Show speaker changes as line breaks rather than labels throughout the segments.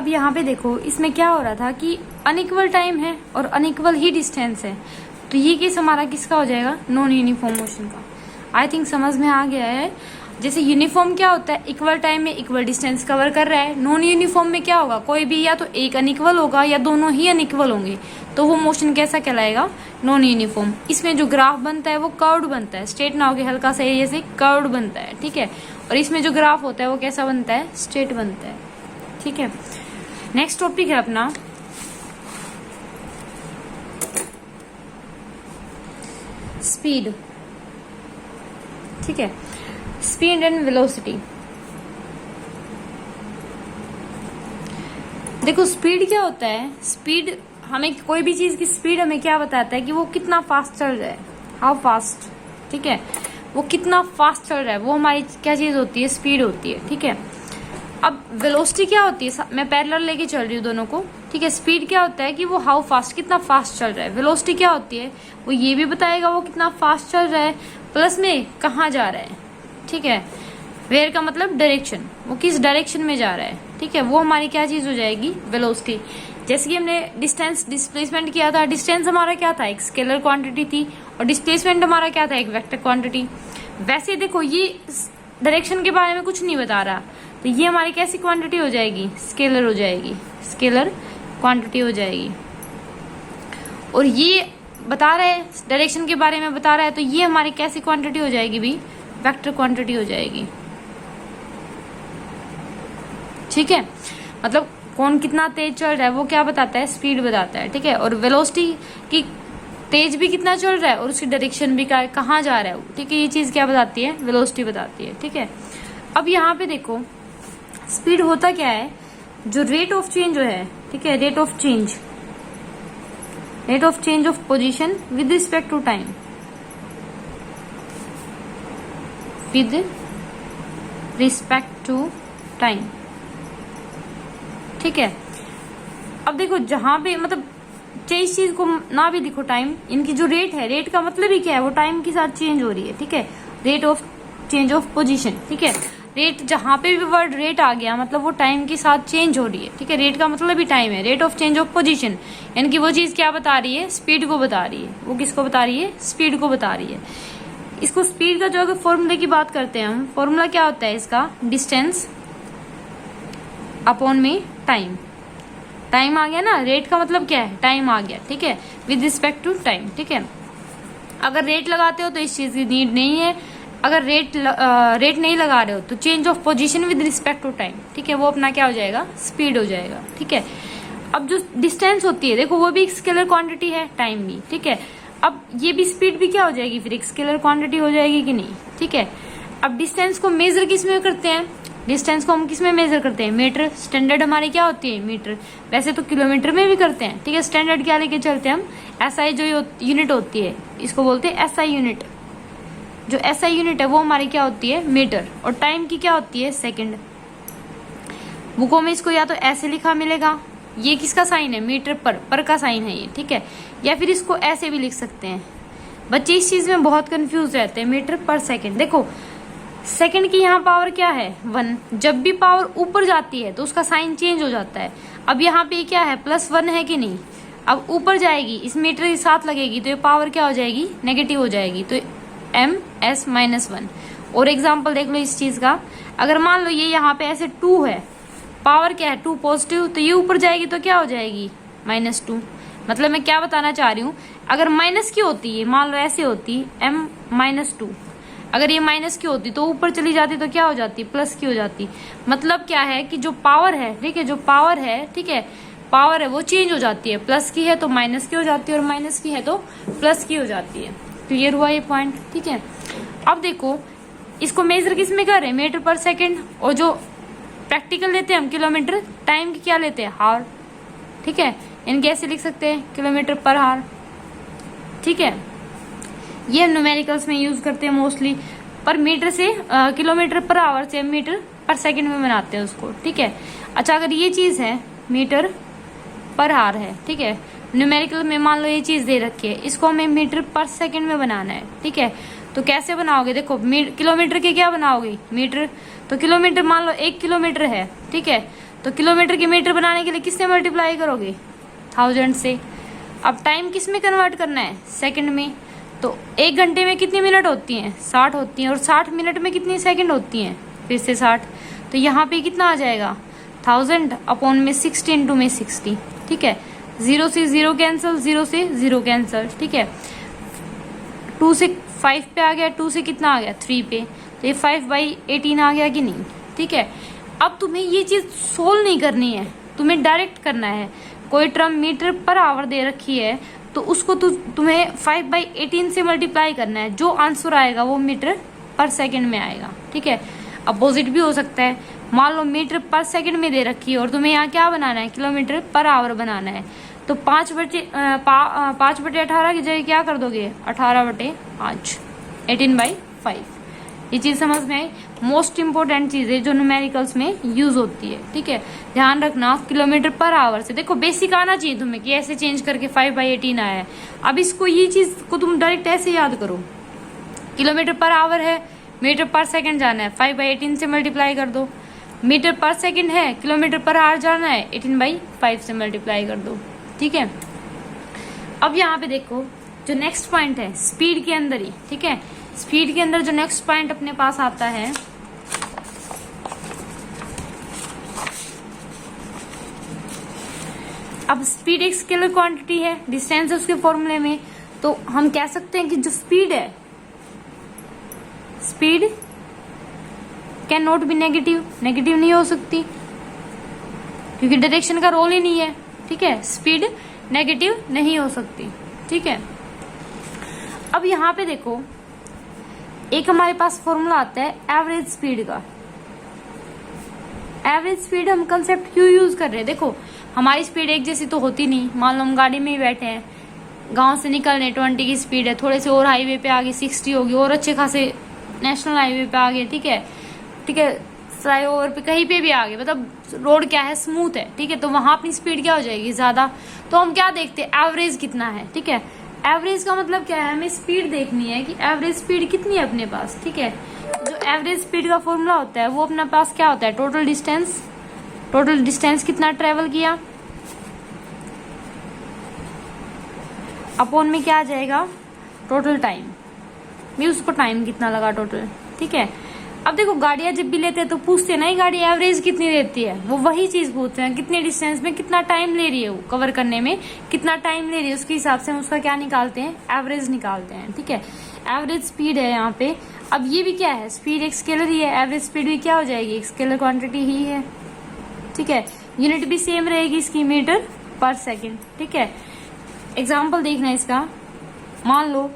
अब यहाँ पे देखो इसमें क्या हो रहा था कि अनइक्वल टाइम है और अनइक्वल ही डिस्टेंस है, तो ये केस हमारा किसका हो जाएगा, नॉन यूनिफॉर्म मोशन का। आई थिंक समझ में आ गया है। जैसे यूनिफॉर्म क्या होता है, इक्वल टाइम में इक्वल डिस्टेंस कवर कर रहा है। नॉन यूनिफॉर्म में क्या होगा, कोई भी या तो एक अनइक्वल होगा या दोनों ही अनइक्वल होंगे, तो वो मोशन कैसा कहलाएगा, नॉन यूनिफॉर्म। इसमें जो ग्राफ बनता है वो कर्व्ड बनता है, स्ट्रेट ना होके हल्का सा एरिया से कर्व्ड बनता है, ठीक है। और इसमें जो ग्राफ होता है वो कैसा बनता है, स्ट्रेट बनता है, ठीक है। नेक्स्ट टॉपिक है अपना स्पीड, ठीक है। Speed and velocity. देखो स्पीड क्या होता है, स्पीड हमें कोई भी चीज की स्पीड हमें क्या बताता है कि वो कितना फास्ट चल रहा है, हाउ फास्ट, ठीक है। वो कितना फास्ट चल रहा है वो हमारी क्या चीज होती है, स्पीड होती है, ठीक है। अब वेलोसिटी क्या होती है, मैं पैरेलल लेके चल रही हूँ दोनों को, ठीक है। स्पीड क्या होता है कि वो हाउ फास्ट, कितना फास्ट चल रहा है। वेलोसिटी क्या होती है, वो ये भी बताएगा वो कितना फास्ट चल रहा है, प्लस में कहाँ जा रहा है, ठीक है। वेयर का मतलब डायरेक्शन, वो किस डायरेक्शन में जा रहा है, ठीक है। वो हमारी क्या चीज हो जाएगी, वेलोसिटी। जैसे कि हमने डिस्टेंस डिस्प्लेसमेंट किया था, डिस्टेंस हमारा क्या था, एक स्केलर क्वांटिटी थी, और डिस्प्लेसमेंट हमारा क्या था, एक वेक्टर क्वांटिटी। वैसे देखो ये डायरेक्शन के बारे में कुछ नहीं बता रहा, तो ये हमारी कैसी क्वांटिटी हो जाएगी, स्केलर हो जाएगी, स्केलर क्वांटिटी हो जाएगी। और ये बता रहा है डायरेक्शन के बारे में बता रहा है, तो ये हमारी कैसी क्वांटिटी हो जाएगी भी, वेक्टर क्वांटिटी हो जाएगी, ठीक है। मतलब कौन कितना तेज चल रहा है वो क्या बताता है, स्पीड बताता है, ठीक है। और वेलोसिटी की तेज भी कितना चल रहा है और उसकी डायरेक्शन भी कहाँ जा रहा है, ठीक है। ये चीज क्या बताती है, वेलोसिटी बताती है, ठीक है। अब यहाँ पे देखो स्पीड होता क्या है, जो रेट ऑफ चेंज जो है, ठीक है, rate of change of position with respect to time, with respect to time, ठीक है। अब देखो जहां पे मतलब इस चीज को ना भी देखो टाइम, इनकी जो रेट है, रेट का मतलब ही क्या है, वो टाइम के साथ चेंज हो रही है, ठीक है। Rate of change of position, ठीक है। रेट जहां पे भी वर्ड रेट आ गया मतलब वो टाइम के साथ चेंज हो रही है, ठीक है। रेट का मतलब ही टाइम है। Rate of change of position यानी कि वो चीज क्या बता रही है, स्पीड को बता रही है। वो किसको बता रही है, स्पीड को बता रही है। इसको स्पीड का जो अगर फॉर्मूले की बात करते हैं हम, फॉर्मूला क्या होता है इसका, डिस्टेंस अपॉन में टाइम। टाइम आ गया ना, रेट का मतलब क्या है, टाइम आ गया, ठीक है, विद रिस्पेक्ट टू टाइम, ठीक है। अगर रेट लगाते हो तो इस चीज की नीड नहीं है। अगर रेट नहीं लगा रहे हो तो change of position with respect to time, ठीक है, वो अपना क्या हो जाएगा, स्पीड हो जाएगा, ठीक है। अब जो डिस्टेंस होती है देखो वो भी एक स्केलर क्वांटिटी है, टाइम भी, ठीक है। अब ये भी स्पीड भी क्या हो जाएगी, फिर एक स्केलर क्वांटिटी हो जाएगी कि नहीं, ठीक है। अब डिस्टेंस को मेजर किस में करते हैं, डिस्टेंस को हम किस में मेजर करते हैं, मीटर। स्टैंडर्ड हमारी क्या होती है, मीटर। वैसे तो किलोमीटर में भी करते हैं, ठीक है। स्टैंडर्ड क्या लेके चलते हैं हम, एसआई जो यूनिट होती है इसको बोलते हैं एसआई यूनिट। जो एसआई यूनिट है वो हमारी क्या होती है, मीटर। और टाइम की क्या होती है, सेकंड। बुकों में इसको या तो ऐसे लिखा मिलेगा, ये किसका साइन है, मीटर पर का साइन है ये, ठीक है। या फिर इसको ऐसे भी लिख सकते हैं। बच्चे इस चीज में बहुत कंफ्यूज रहते हैं, मीटर पर सेकंड। देखो सेकंड की यहाँ पावर क्या है, 1। जब भी पावर ऊपर जाती है तो उसका साइन चेंज हो जाता है। अब यहाँ पे क्या है, +1 है कि नहीं। अब ऊपर जाएगी, इस मीटर के साथ लगेगी तो ये पावर क्या हो जाएगी, नेगेटिव हो जाएगी, तो ms-1। और एग्जाम्पल देख लो इस चीज का, अगर मान लो ये यहाँ पे ऐसे 2 है, पावर क्या है 2 पॉजिटिव, तो ये ऊपर जाएगी तो क्या हो जाएगी, -2। मतलब मैं क्या बताना चाह रही हूँ, अगर माइनस की होती है, मान लो ऐसे होती m-2, अगर ये माइनस की होती तो ऊपर चली जाती तो क्या हो जाती, प्लस की हो जाती। मतलब क्या है कि जो पावर है, ठीक है, जो पावर है, ठीक है, पावर है वो चेंज हो जाती है। प्लस की है तो माइनस की हो जाती है और माइनस की है तो प्लस की हो जाती है। क्लियर हुआ ये पॉइंट, ठीक है। अब देखो इसको मेजर किस में कर रहे हैं, मीटर पर सेकंड। और जो प्रैक्टिकल लेते हैं हम किलोमीटर, टाइम की क्या लेते हैं, हावर, ठीक है। इनके ऐसे लिख सकते हैं किलोमीटर पर हावर, ठीक है। ये न्यूमेरिकल्स में यूज करते हैं मोस्टली। पर मीटर से किलोमीटर पर आवर से मीटर पर सेकंड में बनाते हैं उसको, ठीक है। अच्छा अगर ये चीज है मीटर पर आवर है, ठीक है, न्यूमेरिकल में मान लो ये चीज दे रखी है, इसको हमें मीटर पर सेकंड में बनाना है, ठीक है। तो कैसे बनाओगे, देखो किलोमीटर के क्या बनाओगे, मीटर। तो किलोमीटर मान लो 1 किलोमीटर है, ठीक है, तो किलोमीटर की मीटर बनाने के लिए किससे मल्टीप्लाई करोगे? 1000 से। अब टाइम किस में कन्वर्ट करना है? सेकंड में। तो 1 घंटे में कितनी मिनट होती हैं? 60 होती हैं। और 60 मिनट में कितनी सेकंड होती हैं? फिर से 60। तो यहाँ पे कितना आ जाएगा? 1000 अपॉन में 60 इंटू में 60। ठीक है, 0 से 0 कैंसिल, 0 से 0 कैंसिल। ठीक है, 2 से 5 पे आ गया, 2 से कितना आ गया? 3 पे। तो ये 5/18 आ गया कि नहीं? ठीक है, अब तुम्हें ये चीज सोल्व नहीं करनी है, तुम्हें डायरेक्ट करना है। कोई टर्म मीटर पर आवर दे रखी है तो उसको तुम्हें 5/18 से मल्टीप्लाई करना है। जो आंसर आएगा वो मीटर पर सेकंड में आएगा। ठीक है, अपोजिट भी हो सकता है। मान लो मीटर पर सेकंड में दे रखी है और तुम्हें यहाँ क्या बनाना है? किलोमीटर पर आवर बनाना है। तो 5/18 की जगह क्या कर दोगे? 18/5, 18/5। ये चीज समझ में आई? मोस्ट इंपोर्टेंट चीज है जो न्यूमेरिकल्स में यूज होती है। ठीक है, ध्यान रखना किलोमीटर पर आवर से। देखो बेसिक आना चाहिए तुम्हें कि ऐसे चेंज करके 5/18 आया है। अब इसको, ये चीज को तुम डायरेक्ट ऐसे याद करो, किलोमीटर पर आवर है, मीटर पर सेकंड जाना है, 5/18 से मल्टीप्लाई कर दो। मीटर पर सेकंड है, किलोमीटर पर आवर जाना है, 18/5 से मल्टीप्लाई कर दो। ठीक है, अब यहाँ पे देखो जो नेक्स्ट पॉइंट है स्पीड के अंदर ही। ठीक है, स्पीड के अंदर जो नेक्स्ट पॉइंट अपने पास आता है, अब स्पीड एक स्केलर क्वांटिटी है, डिस्टेंस है उसके फॉर्मूले में। तो हम कह सकते हैं कि जो स्पीड है, speed can not be negative, negative नहीं हो सकती क्योंकि डायरेक्शन का रोल ही नहीं है। ठीक है, स्पीड नेगेटिव नहीं हो सकती। ठीक है, अब यहां पे देखो एक हमारे पास फॉर्मूला आता है एवरेज स्पीड का। एवरेज स्पीड हम कंसेप्ट क्यों यूज कर रहे हैं? देखो हमारी स्पीड एक जैसी तो होती नहीं। मान लो हम गाड़ी में ही बैठे हैं, गांव से निकल रहे, 20 की स्पीड है, थोड़े से और हाईवे पे आगे 60 होगी, और अच्छे खासे नेशनल हाईवे पे आगे। ठीक है, ठीक है, फ्लाईओवर पे कहीं पे भी आगे, मतलब रोड क्या है? स्मूथ है। ठीक है, तो वहां अपनी स्पीड क्या हो जाएगी? ज्यादा। तो हम क्या देखते हैं? एवरेज कितना है। ठीक है, एवरेज का मतलब क्या है? हमें स्पीड देखनी है कि एवरेज स्पीड कितनी है अपने पास। ठीक है, जो एवरेज स्पीड का फॉर्मूला होता है वो अपने पास क्या होता है? Total distance. टोटल डिस्टेंस कितना ट्रेवल किया अपॉन में क्या आ जाएगा? टोटल टाइम भी, उसको टाइम कितना लगा टोटल। ठीक है, अब देखो गाड़ियां जब भी लेते हैं तो पूछते हैं ना गाड़ी एवरेज कितनी देती है, वो वही चीज पूछते हैं कितने डिस्टेंस में कितना टाइम ले रही है, वो कवर करने में कितना टाइम ले रही है, उसके हिसाब से हम उसका क्या निकालते हैं? एवरेज निकालते हैं। ठीक है, एवरेज स्पीड है यहाँ पे। अब ये भी क्या है? स्पीड एक स्केलर ही है, एवरेज स्पीड भी क्या हो जाएगी? एक स्केलर क्वांटिटी ही है। ठीक है, यूनिट भी सेम रहेगी इसकी, मीटर पर सेकेंड। ठीक है, एग्जाम्पल देखना इसका। मान लो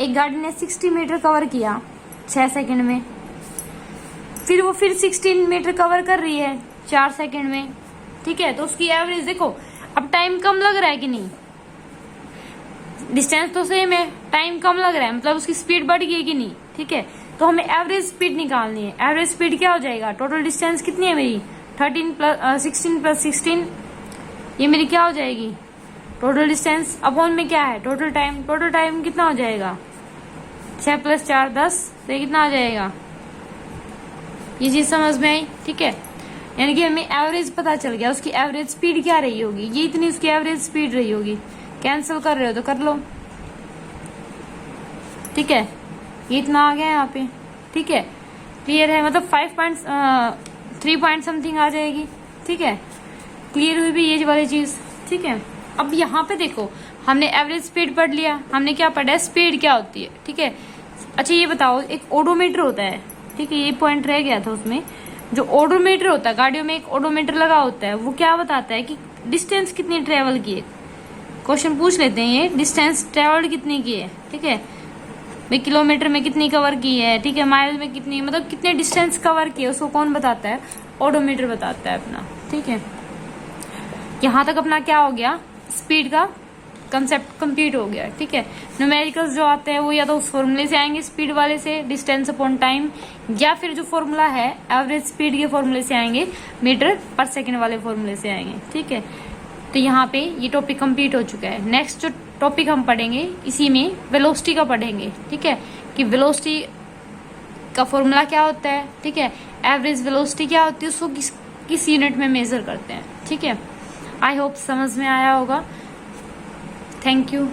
एक गाड़ी ने 60 मीटर कवर किया 6 सेकंड में, फिर वो फिर 16 मीटर कवर कर रही है 4 सेकंड में। ठीक है, तो उसकी एवरेज देखो, अब टाइम कम लग रहा है कि नहीं? डिस्टेंस तो सेम है, टाइम कम लग रहा है, मतलब उसकी स्पीड बढ़ गई कि नहीं? ठीक है, तो हमें एवरेज स्पीड निकालनी है। एवरेज स्पीड क्या हो जाएगा? टोटल डिस्टेंस कितनी है मेरी? 16 + 16, ये मेरी क्या हो जाएगी? टोटल डिस्टेंस अपॉन में क्या है? Total time. टोटल टाइम कितना हो जाएगा? 6 + 4 10, तो ये कितना आ जाएगा? ये चीज समझ में आई? ठीक है, यानी कि हमें एवरेज पता चल गया, उसकी एवरेज स्पीड क्या रही होगी, ये इतनी उसकी एवरेज स्पीड रही होगी। कैंसिल कर रहे हो तो कर लो। ठीक है, ये इतना आ गया यहाँ पे। ठीक है, क्लियर है? मतलब 3 पॉइंट समथिंग आ जाएगी। ठीक है, क्लियर हुई भी ये वाली चीज। ठीक है, अब यहाँ पे देखो हमने एवरेज स्पीड पढ़ लिया, हमने क्या पढ़ा है? स्पीड क्या होती है। ठीक है, अच्छा ये बताओ, एक ओडोमीटर होता है। ठीक है, ये पॉइंट रह गया था उसमें। जो ओडोमीटर होता है, गाड़ियों में एक ओडोमीटर लगा होता है, वो क्या बताता है कि डिस्टेंस कितनी ट्रेवल की है। क्वेश्चन पूछ लेते हैं, ये डिस्टेंस ट्रेवल्ड कितनी की है। ठीक है भाई, किलोमीटर में कितनी कवर की है। ठीक है, माइल में कितनी, मतलब कितने डिस्टेंस कवर किए, उसको कौन बताता है? ओडोमीटर बताता है अपना। ठीक है, यहाँ तक अपना क्या हो गया? स्पीड का कंसेप्ट कंप्लीट हो गया। ठीक है, न्यूमेरिकल्स जो आते हैं वो या तो उस फॉर्मूले से आएंगे स्पीड वाले से, डिस्टेंस अपॉन टाइम, या फिर जो फॉर्मूला है एवरेज स्पीड के फॉर्मूले से आएंगे, मीटर पर सेकंड वाले फॉर्मूले से आएंगे। ठीक है, तो यहाँ पे ये टॉपिक कंप्लीट हो चुका है। नेक्स्ट जो टॉपिक हम पढ़ेंगे इसी में वेलोसिटी का पढ़ेंगे। ठीक है, कि वेलोसिटी का फॉर्मूला क्या होता है। ठीक है, एवरेज वेलोसिटी क्या होती है, उसको किस यूनिट में मेजर करते हैं, ठीक है। आई होप समझ में आया होगा। Thank you.